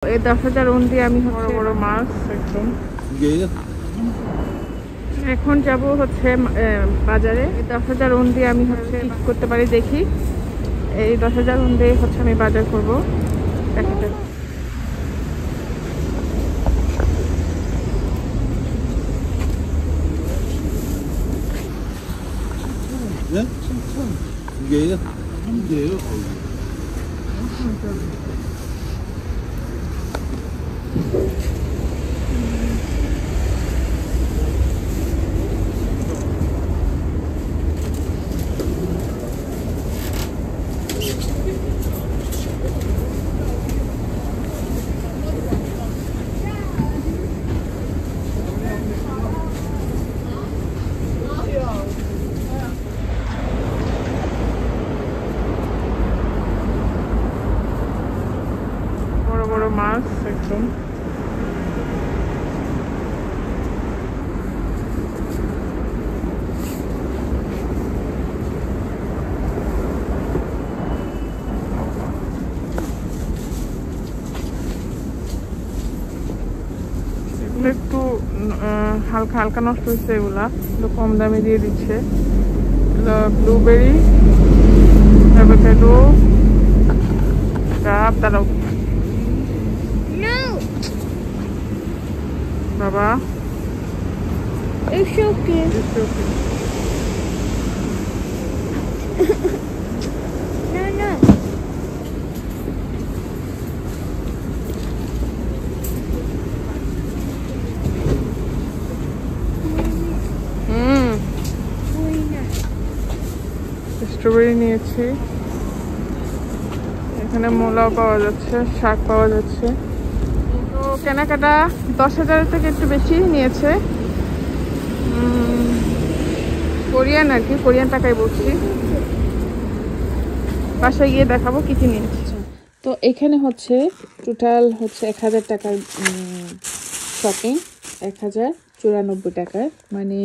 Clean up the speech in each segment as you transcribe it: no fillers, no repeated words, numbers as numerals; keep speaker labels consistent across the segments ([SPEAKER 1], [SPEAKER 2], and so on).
[SPEAKER 1] এই 10,000 ওন দিয়ে আমি বড় বড় মাছ একদম এখন যাব হচ্ছে বাজারে। 10,000 ওন দিয়ে আমি হচ্ছে কি করতে পারি দেখি। এই 10,000 ওন দিয়ে হচ্ছে আমি বাজার করবো। দেখা যাক। বড় বড় মাছ একদম একটু হালকা হালকা নষ্ট হচ্ছে। এগুলা একটু কম দামে দিয়ে দিচ্ছে। ব্লুবেরি, অ্যাভোকাডো, ডাব। দাঁড়াও বাবা,
[SPEAKER 2] It's okay. No.
[SPEAKER 1] স্ট্রবেরি নিয়েছি। এখানে মূলাও পাওয়া যাচ্ছে, শাক পাওয়া যাচ্ছে। তো কেনাকাটা 10,000 থেকে একটু বেশি নিয়েছে। কোরিয়ান আর কি, কোরিয়ান টাকায় বলছি। বাসায় গিয়ে দেখাবো কি কি নিয়েছি। তো এখানে হচ্ছে টোটাল হচ্ছে 1,000 টাকার শপিং, 1,094 টাকার। মানে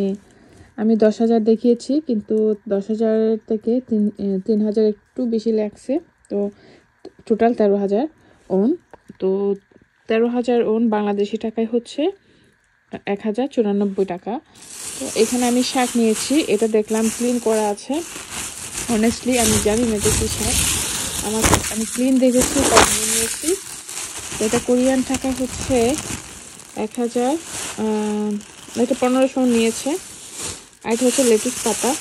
[SPEAKER 1] আমি 10,000 দেখিয়েছি, কিন্তু 10,000 থেকে 3,000 একটু বেশি লাগছে। তো টোটাল 13,000 ওন। তো 13,000 ওন বাংলাদেশি টাকায় হচ্ছে 1,094 টাকা। তো এখানে আমি শাক নিয়েছি। এটা দেখলাম ক্লিন করা আছে। অনেস্টলি আমি জানি না যে কি শাক, আমি ক্লিন দেখেছি তাই নিয়েছি। তো এটা কোরিয়ান টাকা হচ্ছে 1,000, এটা 1,500 নিয়েছে। আর এটা হচ্ছে লেটুস পাতা,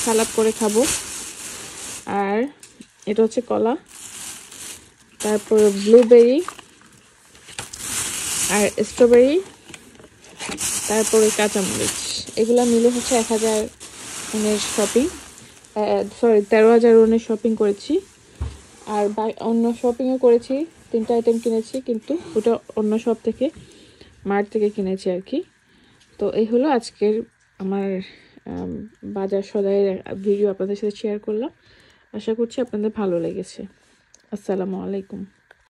[SPEAKER 1] সালাদ করে খাবো। আর এটা হচ্ছে কলা, তারপর ব্লুবেরি আর স্ট্রবেরি, তারপরে কাঁচামরিচ। এগুলা মিলে হচ্ছে 1,000 ওনের শপিং, 13,000 ওনের শপিং করেছি। আর অন্য শপিংও করেছি, 3টা আইটেম কিনেছি, কিন্তু ওটা অন্য শপ থেকে, মার্ট থেকে কিনেছি আর কি। তো এই হলো আজকের আমার বাজার সদাইয়ের ভিডিও আপনাদের সাথে শেয়ার করলাম। আশা করছি আপনাদের ভালো লেগেছে। আসসালামু আলাইকুম।